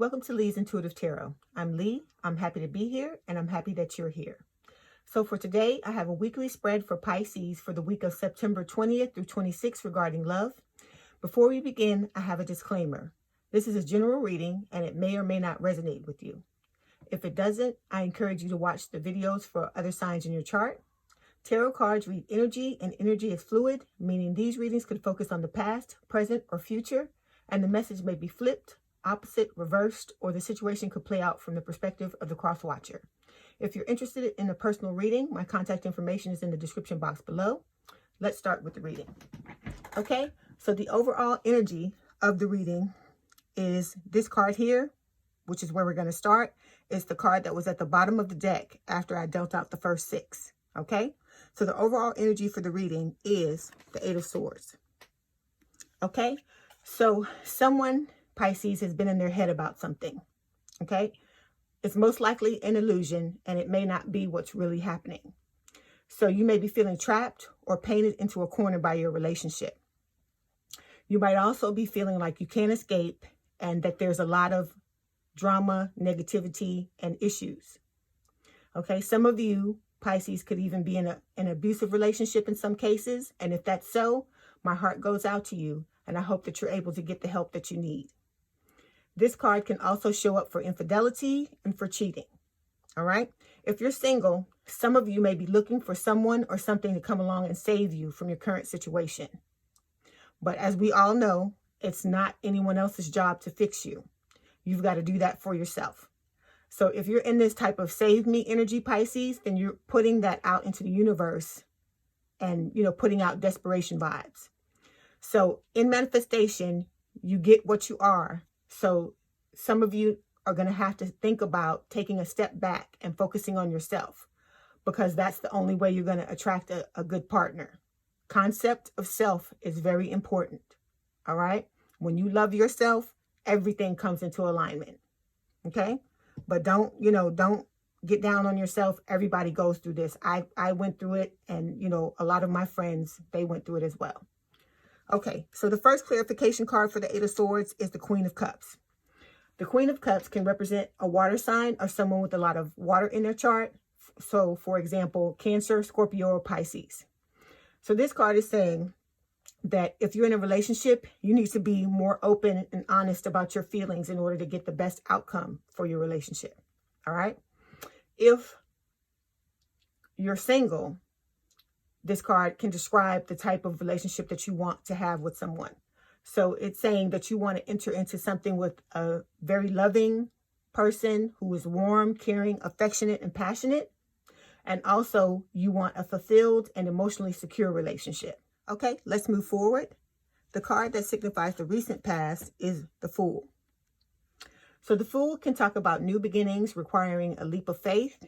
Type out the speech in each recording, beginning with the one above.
Welcome to Leigh's Intuitive Tarot. I'm Leigh. I'm happy to be here, and I'm happy that you're here. So for today, I have a weekly spread for Pisces for the week of September 20th through 26th regarding love. Before we begin, I have a disclaimer. This is a general reading, and it may or may not resonate with you. If it doesn't, I encourage you to watch the videos for other signs in your chart. Tarot cards read energy, and energy is fluid, meaning these readings could focus on the past, present, or future, and the message may be flipped, opposite, reversed, or the situation could play out from the perspective of the cross watcher. If you're interested in a personal reading, my contact information is in the description box below. Let's start with the reading. Okay, so the overall energy of the reading is this card here, which is where we're going to start. It's the card that was at the bottom of the deck after I dealt out the first 6. Okay, so the overall energy for the reading is the 8 of Swords. Okay, so someone, Pisces, has been in their head about something. Okay, it's most likely an illusion, and it may not be what's really happening. So you may be feeling trapped or painted into a corner by your relationship. You might also be feeling like you can't escape and that there's a lot of drama, negativity, and issues. Okay, some of you, Pisces, could even be in an abusive relationship in some cases. And if that's so, my heart goes out to you, and I hope that you're able to get the help that you need. This card can also show up for infidelity and for cheating. All right. If you're single, some of you may be looking for someone or something to come along and save you from your current situation. But as we all know, it's not anyone else's job to fix you. You've got to do that for yourself. So if you're in this type of save me energy, Pisces, then you're putting that out into the universe and, putting out desperation vibes. So in manifestation, you get what you are. So some of you are going to have to think about taking a step back and focusing on yourself, because that's the only way you're going to attract a good partner. Concept of self is very important. All right. When you love yourself, everything comes into alignment. Okay. But don't get down on yourself. Everybody goes through this. I went through it, and, a lot of my friends, they went through it as well. Okay, so the first clarification card for the 8 of Swords is the Queen of Cups. The Queen of Cups can represent a water sign or someone with a lot of water in their chart. So, for example, Cancer, Scorpio, or Pisces. So this card is saying that if you're in a relationship, you need to be more open and honest about your feelings in order to get the best outcome for your relationship. All right? If you're single, this card can describe the type of relationship that you want to have with someone. So it's saying that you want to enter into something with a very loving person who is warm, caring, affectionate, and passionate. And also you want a fulfilled and emotionally secure relationship. Okay, let's move forward. The card that signifies the recent past is the Fool. So the Fool can talk about new beginnings requiring a leap of faith.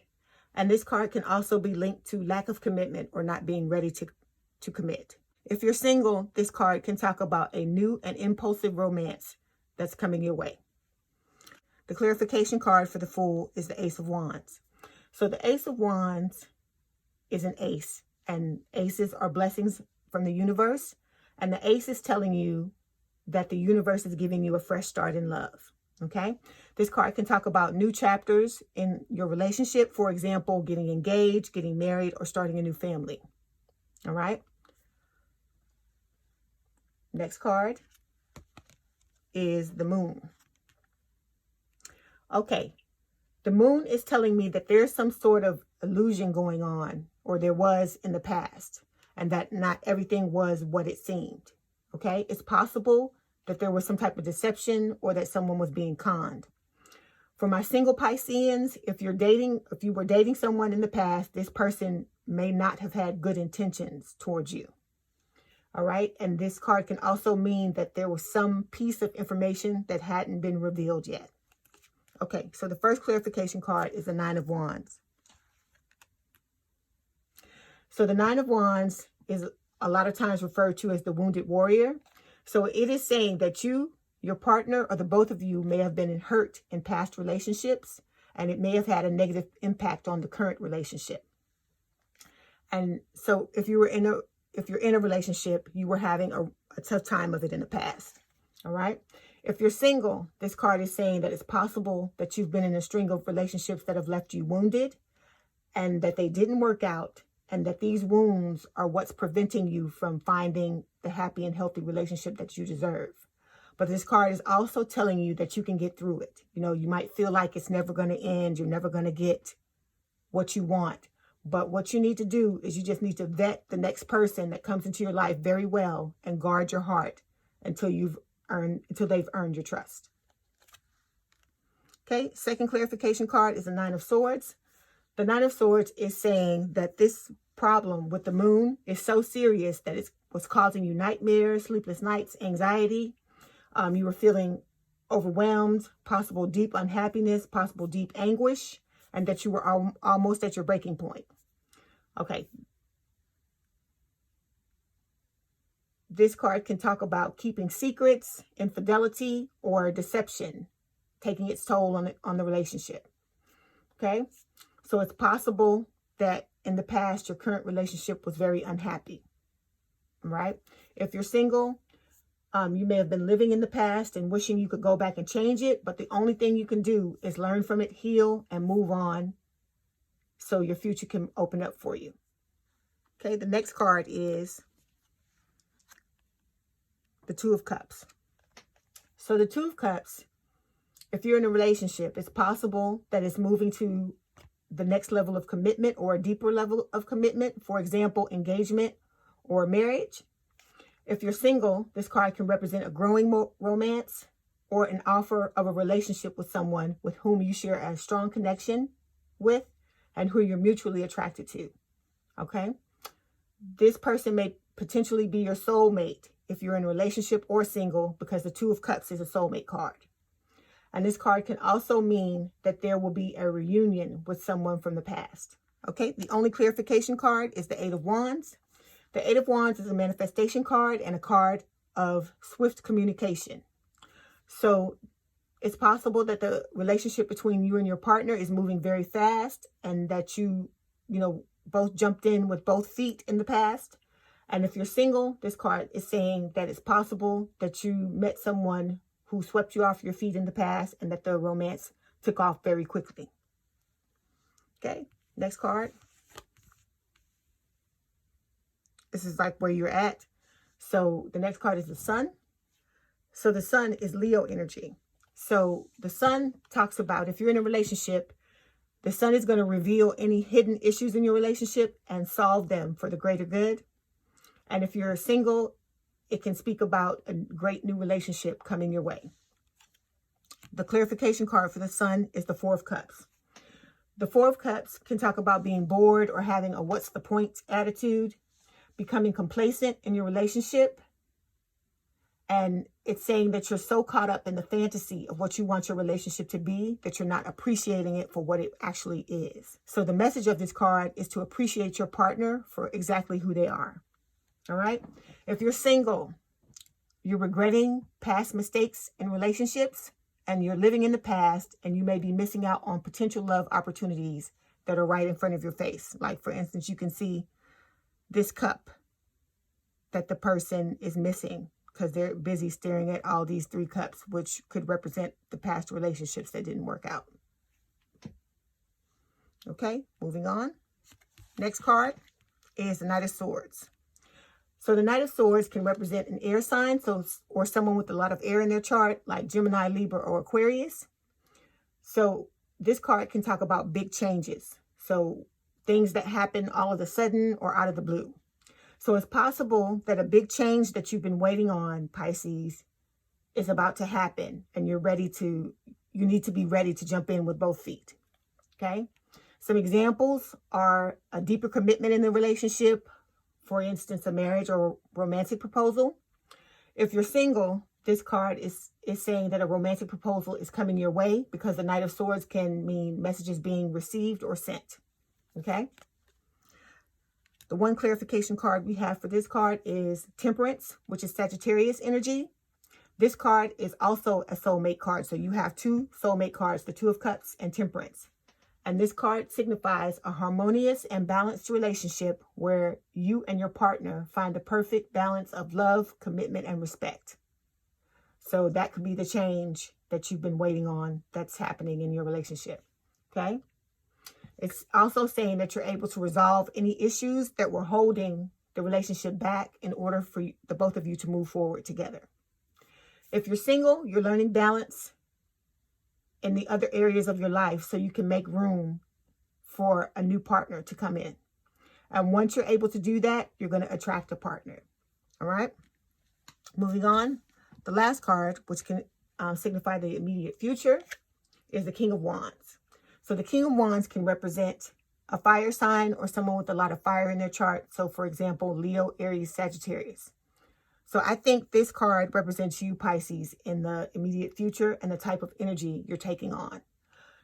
And this card can also be linked to lack of commitment or not being ready to commit. If you're single, this card can talk about a new and impulsive romance that's coming your way. The clarification card for the Fool is the Ace of Wands. So the Ace of Wands is an ace, and aces are blessings from the universe. And the ace is telling you that the universe is giving you a fresh start in love. Okay, this card can talk about new chapters in your relationship. For example, getting engaged, getting married, or starting a new family. All right. Next card is the Moon. Okay, the Moon is telling me that there's some sort of illusion going on, or there was in the past, and that not everything was what it seemed. Okay, it's possible that there was some type of deception or that someone was being conned. For my single Pisceans, if you were dating someone in the past, this person may not have had good intentions towards you. All right. And this card can also mean that there was some piece of information that hadn't been revealed yet. Okay. So the first clarification card is the 9 of Wands. So the 9 of Wands is a lot of times referred to as the wounded warrior. So it is saying that your partner, or the both of you may have been hurt in past relationships, and it may have had a negative impact on the current relationship. And so if you're in a relationship, you were having a tough time of it in the past. All right. If you're single, this card is saying that it's possible that you've been in a string of relationships that have left you wounded and that they didn't work out, and that these wounds are what's preventing you from finding the happy and healthy relationship that you deserve. But this card is also telling you that you can get through it. You know, you might feel like it's never going to end. You're never going to get what you want. But what you need to do is you just need to vet the next person that comes into your life very well and guard your heart until they've earned your trust. Okay, second clarification card is the Nine of Swords. The Nine of Swords is saying that this problem with the moon is so serious that it's what's causing you nightmares, sleepless nights, anxiety. You were feeling overwhelmed, possible deep unhappiness, possible deep anguish, and that you were almost at your breaking point. Okay. This card can talk about keeping secrets, infidelity, or deception, taking its toll on the relationship. Okay. So it's possible that in the past, your current relationship was very unhappy. Right? If you're single, you may have been living in the past and wishing you could go back and change it, but the only thing you can do is learn from it, heal, and move on so your future can open up for you. Okay, the next card is the Two of Cups. So the Two of Cups, if you're in a relationship, it's possible that it's moving to the next level of commitment or a deeper level of commitment, for example, engagement or marriage. If you're single, this card can represent a growing romance or an offer of a relationship with someone with whom you share a strong connection with and who you're mutually attracted to. Okay? This person may potentially be your soulmate if you're in a relationship or single, because the Two of Cups is a soulmate card. And this card can also mean that there will be a reunion with someone from the past. Okay, the only clarification card is the Eight of Wands. The Eight of Wands is a manifestation card and a card of swift communication. So it's possible that the relationship between you and your partner is moving very fast, and that you both jumped in with both feet in the past. And if you're single, this card is saying that it's possible that you met someone who swept you off your feet in the past and that the romance took off very quickly. Okay, next card. This is like where you're at. So the next card is the Sun. So the Sun is Leo energy. So the Sun talks about if you're in a relationship, the Sun is going to reveal any hidden issues in your relationship and solve them for the greater good. And if you're single, it can speak about a great new relationship coming your way. The clarification card for the Sun is the Four of Cups. The Four of Cups can talk about being bored or having a what's the point attitude, becoming complacent in your relationship. And it's saying that you're so caught up in the fantasy of what you want your relationship to be that you're not appreciating it for what it actually is. So the message of this card is to appreciate your partner for exactly who they are. All right. If you're single, you're regretting past mistakes in relationships, and you're living in the past, and you may be missing out on potential love opportunities that are right in front of your face. Like, for instance, you can see this cup that the person is missing because they're busy staring at all these three cups, which could represent the past relationships that didn't work out. Okay, moving on. Next card is the Knight of Swords. So the Knight of Swords can represent an air sign, or someone with a lot of air in their chart, like Gemini, Libra, or Aquarius. So this card can talk about big changes. So things that happen all of a sudden or out of the blue. So it's possible that a big change that you've been waiting on, Pisces, is about to happen, and you need to be ready to jump in with both feet. Okay? Some examples are a deeper commitment in the relationship, for instance, a marriage or romantic proposal. If you're single, this card is saying that a romantic proposal is coming your way, because the Knight of Swords can mean messages being received or sent. Okay? The one clarification card we have for this card is Temperance, which is Sagittarius energy. This card is also a soulmate card. So you have two soulmate cards, the Two of Cups and Temperance. And this card signifies a harmonious and balanced relationship where you and your partner find the perfect balance of love, commitment, and respect. So that could be the change that you've been waiting on that's happening in your relationship. Okay. It's also saying that you're able to resolve any issues that were holding the relationship back in order for the both of you to move forward together. If you're single, you're learning balance in the other areas of your life so you can make room for a new partner to come in. And once you're able to do that, you're going to attract a partner. All right. Moving on. The last card, which can signify the immediate future, is the King of Wands. So the King of Wands can represent a fire sign or someone with a lot of fire in their chart. So for example, Leo, Aries, Sagittarius. So I think this card represents you, Pisces, in the immediate future and the type of energy you're taking on.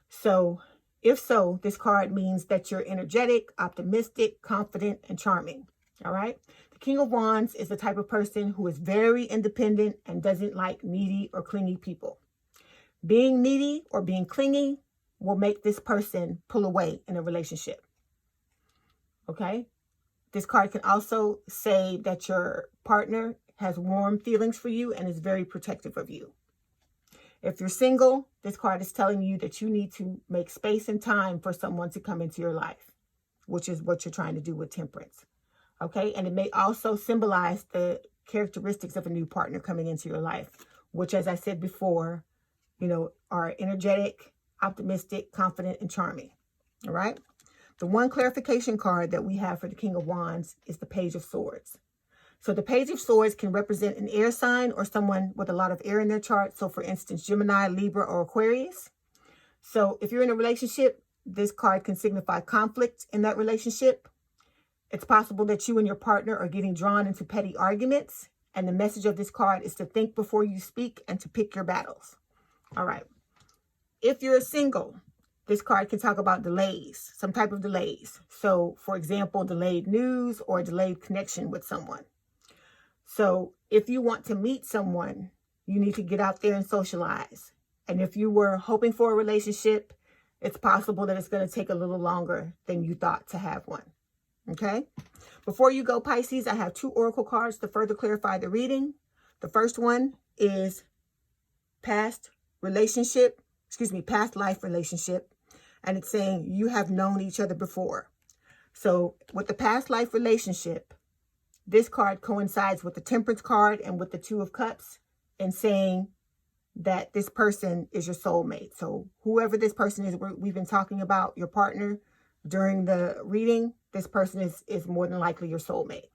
So if so, this card means that you're energetic, optimistic, confident, and charming. All right. The King of Wands is the type of person who is very independent and doesn't like needy or clingy people. Being needy or being clingy will make this person pull away in a relationship. Okay. This card can also say that your partner has warm feelings for you and is very protective of you. If you're single, this card is telling you that you need to make space and time for someone to come into your life, which is what you're trying to do with Temperance. Okay. And it may also symbolize the characteristics of a new partner coming into your life, which, as I said before, are energetic, optimistic, confident, and charming. All right. The one clarification card that we have for the King of Wands is the Page of Swords. So the Page of Swords can represent an air sign or someone with a lot of air in their chart. So for instance, Gemini, Libra, or Aquarius. So if you're in a relationship, this card can signify conflict in that relationship. It's possible that you and your partner are getting drawn into petty arguments. And the message of this card is to think before you speak and to pick your battles. All right. If you're single, this card can talk about delays, some type of delays. So, for example, delayed news or delayed connection with someone. So, if you want to meet someone, you need to get out there and socialize. And if you were hoping for a relationship, it's possible that it's going to take a little longer than you thought to have one. Okay? Before you go, Pisces, I have 2 oracle cards to further clarify the reading. The first one is past life relationship. And it's saying you have known each other before. So with the past life relationship, this card coincides with the Temperance card and with the 2 of Cups and saying that this person is your soulmate. So whoever this person is, we've been talking about your partner during the reading, this person is more than likely your soulmate.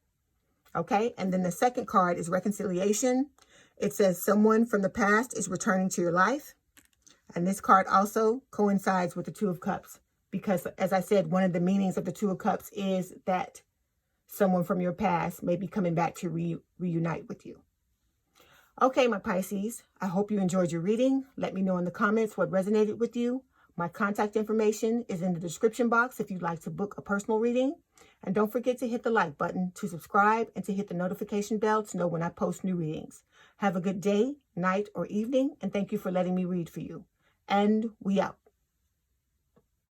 Okay. And then the second card is reconciliation. It says someone from the past is returning to your life. And this card also coincides with the 2 of Cups because, as I said, one of the meanings of the 2 of Cups is that someone from your past may be coming back to reunite with you. Okay, my Pisces, I hope you enjoyed your reading. Let me know in the comments what resonated with you. My contact information is in the description box if you'd like to book a personal reading. And don't forget to hit the like button to subscribe and to hit the notification bell to know when I post new readings. Have a good day, night, or evening, and thank you for letting me read for you. And we out.